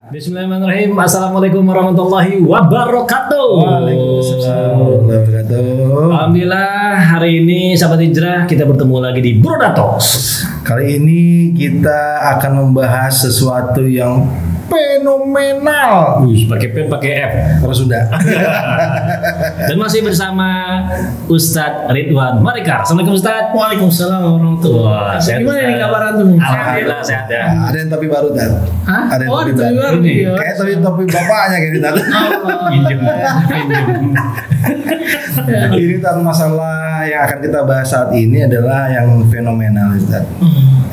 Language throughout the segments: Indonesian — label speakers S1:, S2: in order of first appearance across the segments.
S1: Bismillahirrahmanirrahim. Assalamualaikum warahmatullahi wabarakatuh.
S2: Waalaikumsalam warahmatullahi wabarakatuh.
S1: Alhamdulillah, hari ini sahabat hijrah kita bertemu lagi di Brodatos.
S2: Kali ini kita akan membahas sesuatu yang fenomenal.
S1: Pakai P, pakai F.
S2: Terus sudah.
S1: Dan masih bersama Ustadz Ridwan Marikar. Assalamualaikum Ustadz.
S3: Waalaikumsalam warahmatullahi wabarakatuh.
S1: Sehat,
S3: Gimana
S1: Ustadz?
S3: nih kabar antum?
S1: Alhamdulillah sehat ya.
S2: Ada yang topi baru kan?
S3: Hah?
S2: Ada yang
S3: Oh,
S2: topi
S3: ada topi baru.
S1: Ini.
S3: Iya.
S2: Kayak topi bapaknya kayak gitu.
S1: Pinjem.
S2: Ini tentang masalah yang akan kita bahas saat ini adalah yang fenomenal, Ustaz.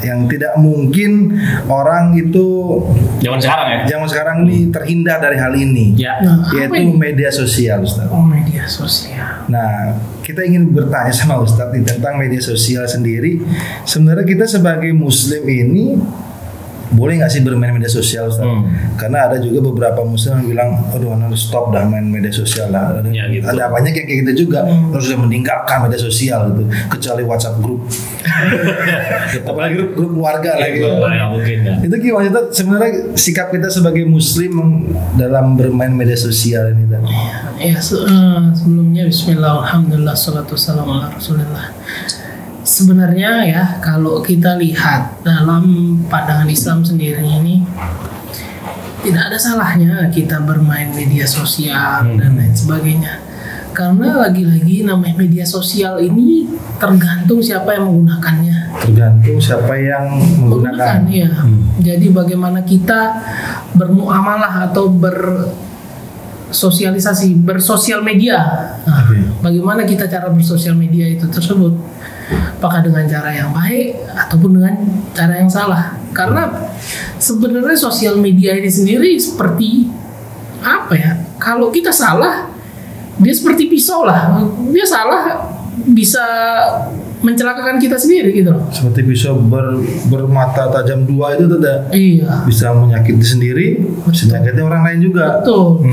S2: Yang tidak mungkin orang itu
S1: Zaman sekarang ya.
S2: zaman sekarang ini terhindar dari hal ini,
S1: Ya.
S3: Nah, apa
S2: yaitu
S3: ini?
S2: media sosial, Ustaz.
S3: Oh, media sosial.
S2: Nah, kita ingin bertanya sama Ustadz nih tentang media sosial sendiri. Sebenarnya kita sebagai Muslim ini boleh nggak sih bermain media sosial, Ustadz? Karena ada juga beberapa Muslim yang bilang, aduh, harus stop dah main media sosial lah.
S1: Ya, gitu.
S2: Ada banyak yang kayak gitu juga, harus sudah meninggalkan media sosial gitu, kecuali WhatsApp grup. Apalagi grup keluarga lagi.
S1: Ya, mungkin ya.
S2: Itu gimana Ustadz? Sebenarnya sikap kita sebagai Muslim dalam bermain media sosial ini, Ustadz?
S3: Ya, sebelumnya bismillah, alhamdulillah, salatu wassalamu ala rasulillah. Sebenarnya ya, kalau kita lihat dalam pandangan Islam sendiri ini, tidak ada salahnya kita bermain media sosial dan lain sebagainya. Karena lagi-lagi namanya media sosial ini tergantung siapa yang menggunakannya.
S2: Tergantung siapa yang menggunakan.
S3: Ya. Jadi bagaimana kita bermuamalah atau bersosialisasi, bersosial media. Nah, bagaimana kita cara bersosial media itu tersebut? Apakah dengan cara yang baik ataupun dengan cara yang salah? Karena sebenarnya sosial media ini sendiri seperti apa ya? Kalau kita salah, dia seperti pisau lah. Dia salah bisa mencelakakan kita sendiri gitu loh.
S2: Seperti bisa bermata tajam dua itu tidak
S3: Iya.
S2: bisa menyakiti sendiri, bisa menyakiti orang lain juga.
S3: Betul.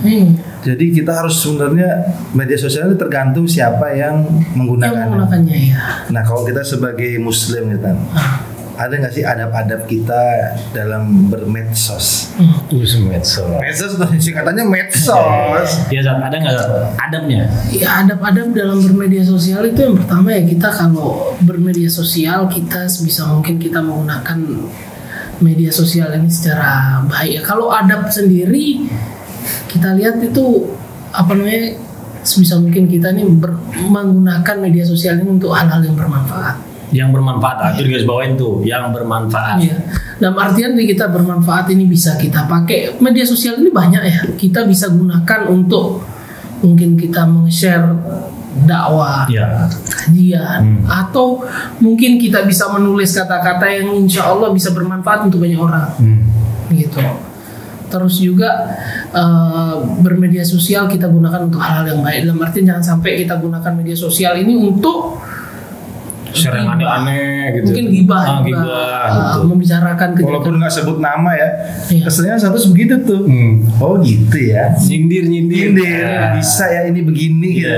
S3: Iya.
S2: Jadi kita harus sebenarnya media sosial itu tergantung siapa yang
S3: Yang
S2: menggunakannya.
S3: menggunakannya ya.
S2: Nah, kalau kita sebagai Muslim gitu,
S3: Ah.
S2: ada nggak sih adab-adab kita dalam bermedsos?
S1: Medsos.
S2: Medsos itu singkatannya medsos.
S1: Ya, Zat, ada nggak Zat, adabnya?
S3: Ya, adab-adab dalam bermedia sosial itu yang pertama ya, kita kalau bermedia sosial kita sebisa mungkin kita menggunakan media sosial ini secara baik. Ya, kalau adab sendiri kita lihat itu apa namanya, sebisa mungkin kita ini menggunakan media sosial ini untuk hal-hal yang bermanfaat.
S1: Yang bermanfaat, itu guys bawain tuh, yang bermanfaat.
S3: Iya. Dalam artian di kita bermanfaat ini bisa kita pakai media sosial ini banyak ya. Kita bisa gunakan untuk mungkin kita meng-share dakwah,
S1: Ya.
S3: kajian, atau mungkin kita bisa menulis kata-kata yang insya Allah bisa bermanfaat untuk banyak orang, gitu. Terus juga bermedia sosial kita gunakan untuk hal-hal yang baik. Dalam artian jangan sampai kita gunakan media sosial ini untuk
S1: Share yang aneh-aneh gitu.
S3: mungkin gibah,
S1: Gibah, gitu.
S3: membicarakan
S2: Walaupun nggak sebut nama ya,
S3: Iya.
S2: kesannya satu begitu tuh. Oh gitu ya.
S1: Nyindir.
S2: Ini bisa ya ini begini gitu.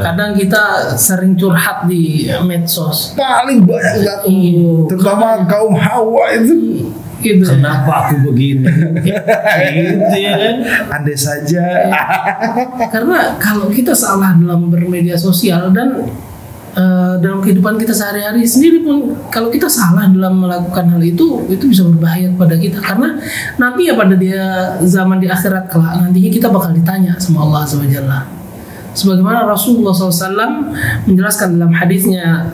S3: Kadang kita sering curhat di medsos.
S2: Paling banyak banget. Terutama kaum Hawa itu.
S3: Gitu.
S1: Kenapa aku begini? Gitu ya kan?
S2: Andai saja.
S3: Karena kalau kita salah dalam bermedia sosial dan dalam kehidupan kita sehari-hari sendiri pun, kalau kita salah dalam melakukan hal itu bisa berbahaya kepada kita. Karena nanti ya pada dia zaman di akhirat kelak, nantinya kita bakal ditanya sama Allah Azza wa Jalla. Sebagaimana Rasulullah SAW menjelaskan dalam hadisnya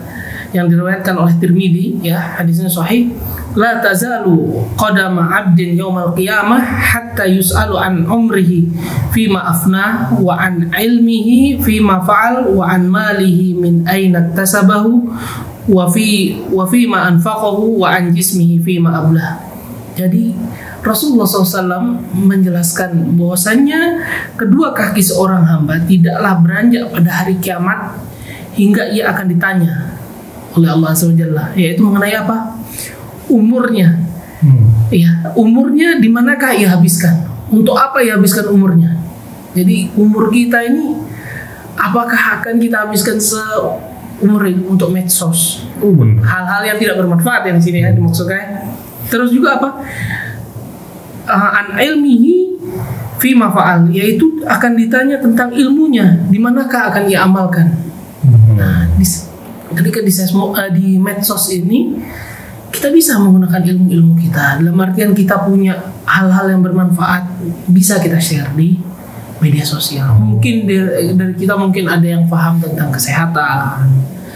S3: yang diriwayatkan oleh Tirmidzi, ya, hadisnya sahih, la tazalu qadama 'abdin yaumal qiyamah hatta yus'alu an umrihi fima afna wa an ilmihi fima fa'al wa an malihi min aina iktasabahu wa fima anfaqahu wa an jismihi fima ablah. Jadi Rasulullah SAW menjelaskan bahwasannya kedua kaki seorang hamba tidaklah beranjak pada hari kiamat hingga ia akan ditanya oleh Allah SWT, yaitu mengenai apa? Umurnya. Ya, umurnya di manakah ia habiskan? Untuk apa ia habiskan umurnya? Jadi umur kita ini apakah akan kita habiskan seumur ini untuk medsos? Hal-hal yang tidak bermanfaat yang di sini ya dimaksudkan. Terus juga apa? an ilmihi fima fa'al, yaitu akan ditanya tentang ilmunya, di manakah akan ia amalkan. Nah, ketika di medsos ini kita bisa menggunakan ilmu-ilmu kita, dalam artian kita punya hal-hal yang bermanfaat bisa kita share di media sosial. Mungkin dari kita mungkin ada yang paham tentang kesehatan,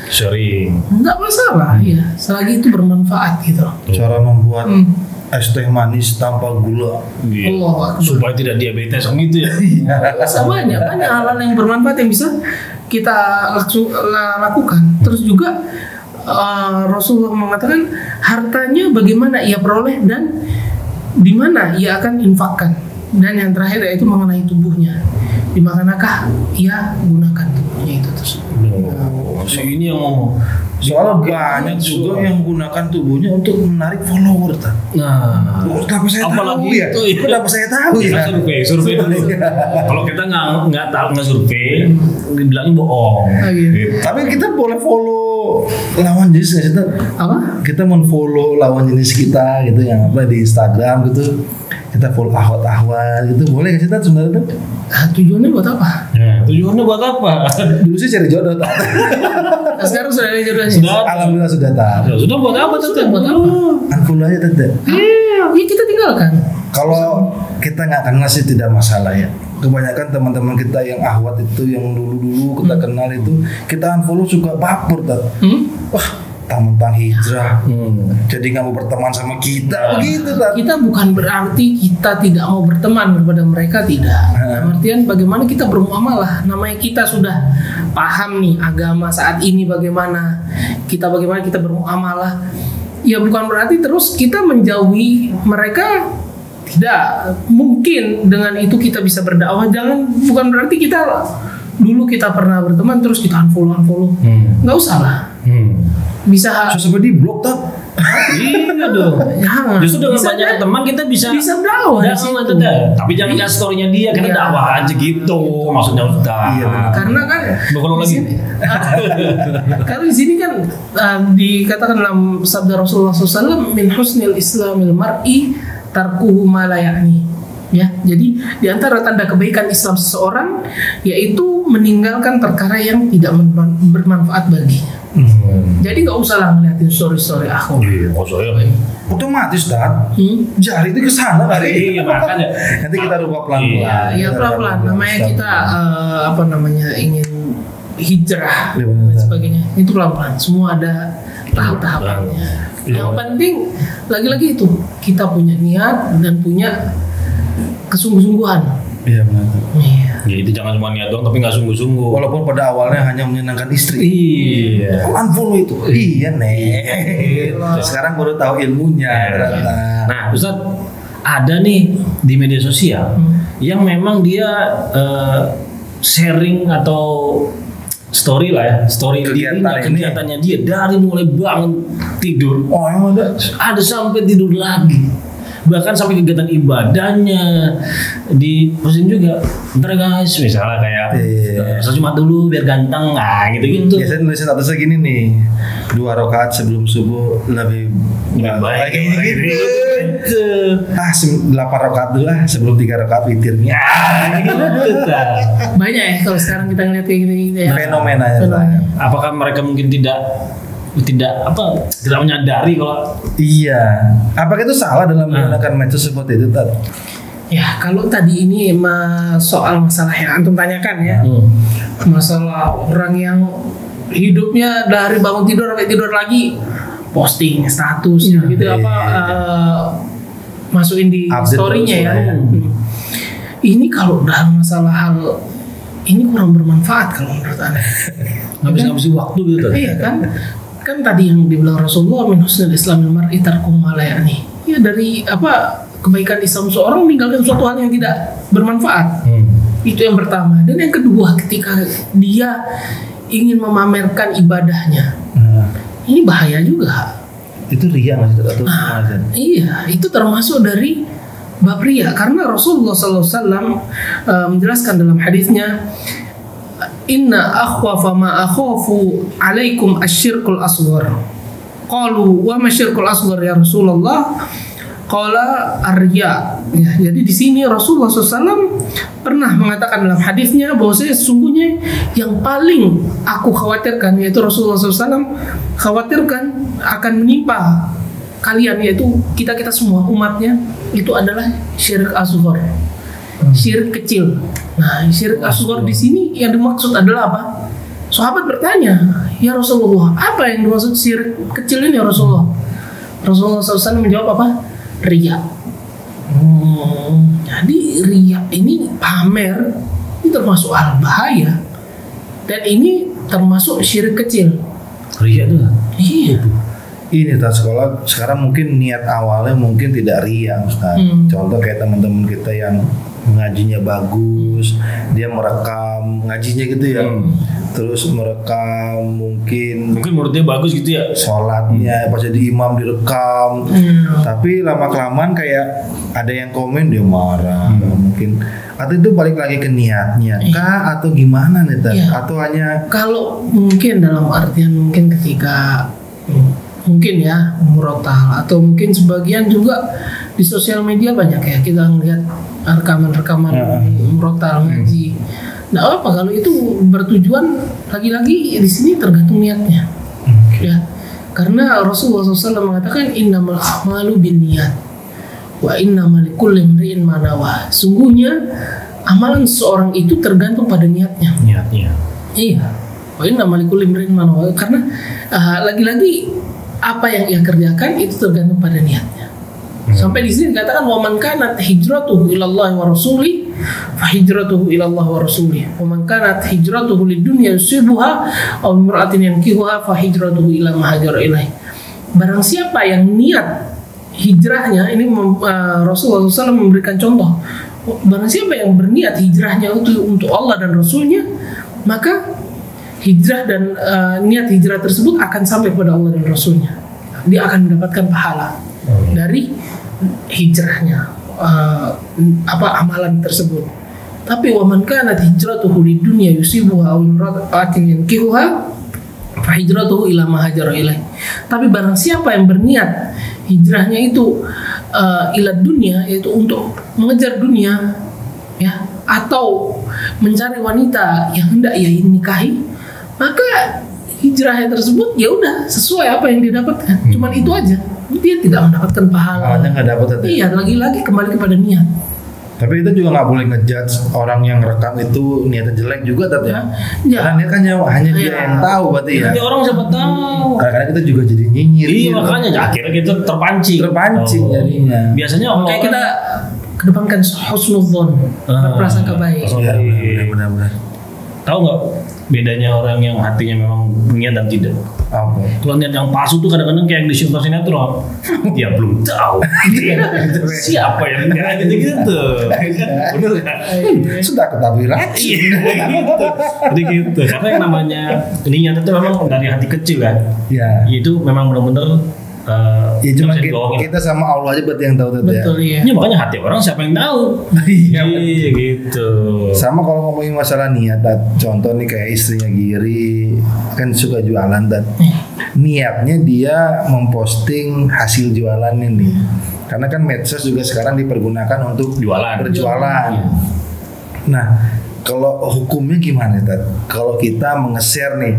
S1: Sering.
S3: nggak masalah ya, selagi itu bermanfaat gitu.
S2: Cara membuat es teh manis tanpa gula.
S1: Iya.
S3: Allah Akbar.
S1: Supaya tidak diabetes gitu ya.
S3: banyak hal-hal yang bermanfaat yang bisa kita lakukan. Terus juga Rasulullah mengatakan hartanya bagaimana ia peroleh dan di mana ia akan infakkan. Dan yang terakhir yaitu mengenai tubuhnya, di manakah ia gunakan tubuhnya itu tersebut.
S1: Si ini yang ngomong.
S2: Soalnya banyak juga yang gunakan tubuhnya untuk menarik follower.
S1: Nah,
S2: Kenapa saya
S1: apalagi
S2: tahu ya?
S1: itu ya.
S2: Kenapa saya tahu ya?
S1: Survei dulu. Kalau kita nggak tahu, nggak survei, dibilangin bohong.
S3: iya.
S1: Gitu.
S2: Tapi kita boleh follow lawan jenis nggak sih? Tat?
S3: Apa?
S2: Kita men-follow lawan jenis kita gitu, yang apa di Instagram gitu. Kita follow ahwat gitu, boleh nggak sih Tat sebenarnya?
S3: Tujuannya buat apa?
S1: Nah, tujuannya buat apa?
S2: Dulu sih cari jodoh Tat.
S3: Nah, sekarang sudah ada jodohnya.
S1: Sudah.
S2: Alhamdulillah sudah Tat.
S1: Sudah buat apa tuh?
S3: Sudah buat apa?
S2: Unfollow aja Tat.
S3: Iya, kita tinggalkan.
S2: Kalau kita nggak kenal sih tidak masalah ya. Kebanyakan teman-teman kita yang ahwat itu, yang dulu-dulu kita kenal itu, kita unfollow suka baper Tat. Wah, mentang-mentang hijrah, jadi nggak mau berteman sama kita, begitu Tat.
S3: Kita bukan berarti kita tidak mau berteman kepada mereka, tidak. Artian bagaimana kita bermuamalah. Namanya kita sudah paham nih agama saat ini bagaimana kita bermuamalah. Ya bukan berarti terus kita menjauhi mereka. Tidak mungkin dengan itu kita bisa berdakwah. Bukan berarti dulu kita pernah berteman terus kita unfollow. Nggak usah lah. Bisa
S2: Sampai di blok Tat.
S1: Iya dong.
S3: Jangan.
S1: Justru dengan
S3: Bisa
S1: banyak
S3: kan?
S1: teman kita bisa
S3: berdakwah di situ.
S1: Tapi jangan lihat story-nya dia, karena
S3: Iya.
S1: dakwah aja gitu. Maksudnya Ustaz.
S2: Iya, benar.
S3: Karena kan
S1: Kalau
S3: di
S1: lagi
S3: sini- karena di sini kan dikatakan dalam sabda Rasulullah SAW, min husnil islamil mar'i tarkuhu ma la ya'ni. Ya, jadi di antara tanda kebaikan Islam seseorang yaitu meninggalkan perkara yang tidak bermanfaat baginya. Jadi nggak usah lah ngeliatin story akhir.
S1: Iya, maksudnya.
S2: Otomatis Tat. Jari itu kesana kali.
S1: Iya, makanya.
S2: Nanti kita rubah pelan-pelan.
S3: Ya pelan-pelan. Namanya kita ingin hijrah
S2: Iya,
S3: dan sebagainya. Itu pelan-pelan. Semua ada tahap-tahapannya.
S1: Iya.
S3: Yang penting lagi-lagi itu kita punya niat dan punya kesungguh-sungguhan.
S2: Iya benar.
S3: Iya.
S1: Ya itu jangan cuma niat doang tapi nggak sungguh-sungguh.
S2: Walaupun pada awalnya hanya menyenangkan istri.
S1: Iya.
S2: Oh, unfollow itu. Iya nih. Sekarang baru tahu ilmunya ternyata.
S1: Nah, Ustaz, ada nih di media sosial yang memang dia sharing atau story lah ya, story kegiatannya dia dari mulai bangun tidur.
S2: Oh, yang
S1: Ada sampai tidur lagi. Bahkan sampai kegiatan ibadahnya diposting juga. Bentar guys, misalnya kayak saya cuma dulu biar ganteng, nah gitu-gitu.
S2: Biasanya nulis statusnya gini nih, 2 rakaat sebelum subuh lebih
S1: baik
S2: gitu. 8 rakaat dulu lah sebelum 3 rakaat witirnya.
S3: Banyak ya kalau sekarang kita ngeliat kayak gitu ya.
S2: Fenomena ya.
S1: Apakah mereka mungkin tidak menyadari kalau
S2: Iya. Apakah itu salah dalam menggunakan medsos seperti itu, Tat?
S3: Ya kalau tadi ini soal masalah yang antum tanyakan ya, masalah orang yang hidupnya dari bangun tidur sampai tidur lagi posting status gitu masukin di story-nya ya. Ini kalau dalam masalah hal ini kurang bermanfaat kalau menurut Anda.
S1: ngabisin waktu gitu.
S3: Iya kan tadi yang dibilang Rasulullah, min husnil islamil mar'i tarkuhu ma la ya'ni. Ya dari kebaikan Islam seorang meninggalkan suatu hal yang tidak bermanfaat. Itu yang pertama. Dan yang kedua, ketika dia ingin memamerkan ibadahnya, ini bahaya juga.
S2: Itu riya nggak sih?
S3: Iya, itu termasuk dari bab riya. Karena Rasulullah SAW menjelaskan dalam hadisnya, Inna akhwafa ma akhafu alaikum asyirkul asghar. Qalu wa ma syirkul asghar ya Rasulullah? Qala ar-riya. Ya, jadi di sini Rasulullah SAW pernah mengatakan dalam hadisnya bahwasanya sesungguhnya yang paling aku khawatirkan, yaitu Rasulullah SAW khawatirkan akan menimpa kalian, yaitu kita semua umatnya, itu adalah syirik asghar, syirik kecil. Nah, syirik asghar di sini yang dimaksud adalah apa? Sahabat bertanya, ya Rasulullah, apa yang dimaksud syirik kecil ini ya Rasulullah? Rasulullah SAW menjawab apa? Riya. Jadi riya ini pamer, ini termasuk hal bahaya, dan ini termasuk syirik kecil.
S1: Riya itu.
S3: Iya.
S2: Ini tas sekolah sekarang mungkin niat awalnya mungkin tidak riya, Ustaz. Contoh kayak teman-teman kita yang ngajinya bagus, dia merekam ngajinya gitu ya. Terus merekam mungkin
S1: menurut dia bagus gitu ya.
S2: sholatnya pas jadi imam direkam. Tapi lama-kelamaan kayak ada yang komen dia marah. Mungkin atau itu balik lagi ke niatnya kah atau gimana nih Tan? Atau hanya
S3: kalau mungkin dalam artian mungkin ketika mungkin ya murotal, atau mungkin sebagian juga di sosial media banyak ya kita ngelihat rekaman-rekaman murotal ngaji. Nah, apa kalau itu bertujuan, lagi-lagi di sini tergantung niatnya. Ya. Karena Rasulullah SAW mengatakan innamal a'malu binniyat wa innamal likulli imri'in ma nawa. Sungguhnya amalan seorang itu tergantung pada niatnya.
S1: Niatnya.
S3: Iya. Wa innamal likulli imri'in ma nawa. Karena lagi-lagi apa yang ia kerjakan itu tergantung pada niatnya. Sampai di sini dikatakan wa man kanat hijratuhu ilallahi wa rasuli fa hijratuhu ilallahi wa rasuli wa man kanat hijratuhu lidunya yusibuha aw imra'atin yankihuha fa hijratuhu ila ma hajara ilaihi. Barang siapa yang niat hijrahnya, ini Rasulullah SAW memberikan contoh, barang siapa yang berniat hijrahnya untuk Allah dan Rasulnya, maka hijrah dan niat hijrah tersebut akan sampai kepada Allah dan Rasulnya. Dia akan mendapatkan pahala dari hijrahnya, amalan tersebut. Tapi wa man kanat hijratuhu lidunya yusibuha aw imra'atin yankihuha fa hijratuhu ila ma hajara ilaih. Tapi barang siapa yang berniat hijrahnya itu ila dunia, yaitu untuk mengejar dunia ya, atau mencari wanita yang hendak ia nikahi, maka hijrahnya tersebut ya udah sesuai apa yang didapatkan. Cuman itu aja. Dia tidak mendapatkan pahala.
S2: nggak dapat.
S3: Iya, lagi-lagi kembali kepada niat.
S2: Tapi kita juga nggak boleh ngejudge orang yang rekam itu niatnya jelek juga, Tat ya.
S3: Ya.
S2: Karena niat kan hanya dia yang tahu, berarti ya.
S1: Nanti orang siapa tahu.
S2: Kadang-kadang kita juga jadi nyinyir.
S1: Iya, makanya akhirnya kita terpancing
S2: jadinya.
S1: Biasanya
S3: Kayak kita kedepankan husnudzon, berprasangka baik.
S2: Iya, benar-benar.
S1: Tahu nggak bedanya orang yang hatinya memang niat dan tidak?
S2: Apa?
S1: Kalau niat yang palsu tuh kadang-kadang kayak di sinetron, ya belum tahu. Siapa yang niat gitu? Bener nggak?
S2: Sudah ketahui racun.
S1: Jadi gitu. Karena yang namanya niat itu memang dari hati kecil kan.
S2: Ya.
S1: Itu memang benar-benar.
S2: Ya cuma kita sama Allah aja berarti yang tahu Tat ya.
S3: Betul, iya.
S1: Ya makanya hati orang siapa yang tahu?
S2: Iya,
S1: gitu.
S2: Sama kalau ngomongin masalah niat, Tat. Contoh nih kayak istrinya Giri kan suka jualan, Tat. Niatnya dia memposting hasil jualannya nih. Karena kan medsos juga sekarang dipergunakan untuk berjualan. Nah, kalau hukumnya gimana, Tat? Kalau kita menge-share nih,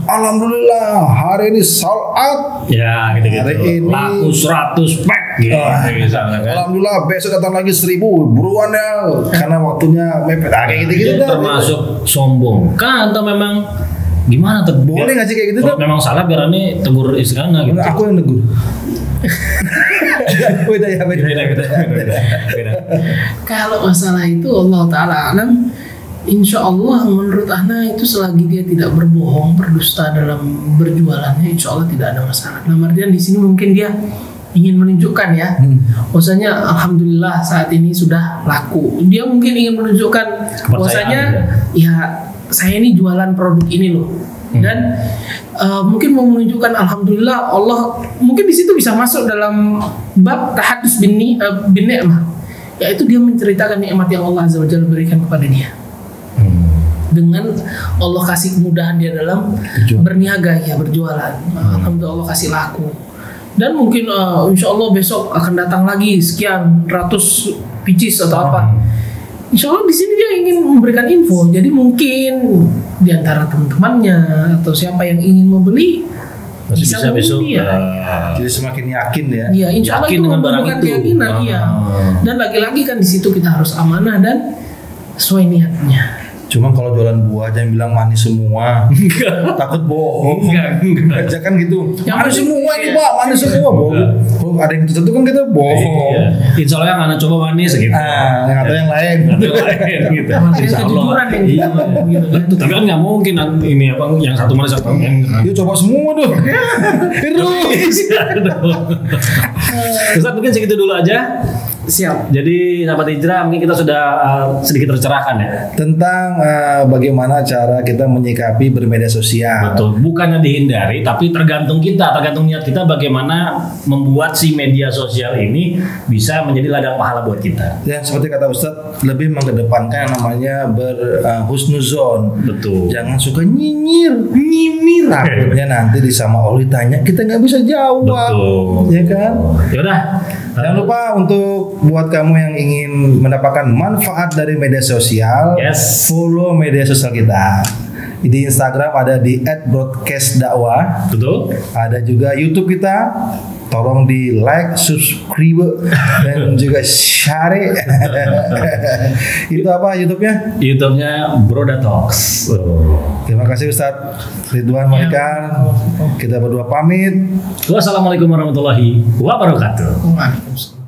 S2: alhamdulillah hari ini sold out.
S1: Ya, gitu-gitu.
S2: Hari ini
S1: laku 100 pack gitu. Misalnya kan.
S2: Alhamdulillah besok datang lagi 1000 buruan ya. Karena waktunya mepet. Kayak gitu-gitu.
S1: Itu termasuk sombong. Kan atau memang gimana tuh?
S2: Boleh nggak sih kayak gitu?
S1: Kalau memang salah biar ini tegur istrinya gitu.
S2: Aku yang negur. Beda.
S3: Kalau masalah itu Allah Ta'ala alam, insya Allah menurut Ana itu selagi dia tidak berbohong, berdusta dalam berjualannya, insya Allah tidak ada masalah. Nah, artian di sini mungkin dia ingin menunjukkan ya, bahwasanya alhamdulillah saat ini sudah laku. Dia mungkin ingin menunjukkan bahwasanya ya saya ini jualan produk ini loh. Dan mungkin mau menunjukkan alhamdulillah Allah, mungkin di situ bisa masuk dalam bab tahadus bin ni'mah, yaitu dia menceritakan nikmat yang Allah Azza wa Jalla berikan kepada dia. Dengan Allah kasih kemudahan dia dalam berniaga ya, berjualan. Alhamdulillah Allah kasih laku. Dan mungkin insya Allah besok akan datang lagi sekian ratus picis atau apa. Insya Allah di sini dia ingin memberikan info. Jadi mungkin di antara teman-temannya atau siapa yang ingin membeli
S1: Masih bisa besok.
S3: membeli ya.
S2: Jadi semakin yakin ya.
S3: Iya, insya Allah
S1: Yakin
S3: itu
S1: dengan barang
S3: membutuhkan
S1: itu.
S3: keyakinan, iya. Dan lagi-lagi kan di situ kita harus amanah dan sesuai niatnya.
S2: Cuma kalau jualan buah jangan bilang manis semua. Takut bohong.
S1: Enggak.
S2: Aja kan gitu.
S3: Yang
S2: Manis
S3: penting-
S2: semua ini
S3: iya.
S2: Pak, manis semua bohong. Kalau ada yang tertentu kan kita bohong.
S1: Iya. Insya Allah yang anak coba manis gitu.
S2: Yang atau yang lain.
S1: Atau lain gitu.
S3: Makanya
S1: Insya Allah.
S3: kejujuran yang
S1: Iya.
S3: gitu kan.
S1: Tapi kan nggak mungkin ini apa yang satu manis satu yang
S2: Dia coba semua tuh. Terus.
S1: Ustaz mungkin segitu dulu aja.
S3: Siap.
S1: Jadi sahabat hijrah mungkin kita sudah sedikit tercerahkan ya.
S2: Tentang bagaimana cara kita menyikapi bermedia sosial.
S1: Betul. Bukannya dihindari tapi tergantung kita, tergantung niat kita bagaimana membuat si media sosial ini bisa menjadi ladang pahala buat kita.
S2: Ya seperti kata Ustadz, lebih mengedepankan yang namanya berhusnuzon.
S1: Betul.
S2: Jangan suka nyinyir. Takutnya nanti di sama Allah ditanya kita nggak bisa jawab.
S1: Betul.
S2: Ya kan?
S1: Ya udah.
S2: Jangan lupa untuk buat kamu yang ingin mendapatkan manfaat dari media sosial,
S1: Yes.
S2: follow media sosial kita. Di Instagram ada di @broadcastdakwah,
S1: Betul.
S2: ada juga YouTube kita. Tolong di like, subscribe, dan juga share. Itu apa YouTube-nya?
S1: YouTube-nya Broda Talks.
S2: Terima kasih Ustadz Ridwan Malikar. Kita berdua pamit.
S1: Wassalamualaikum warahmatullahi wabarakatuh.
S3: Waalaikumsalam.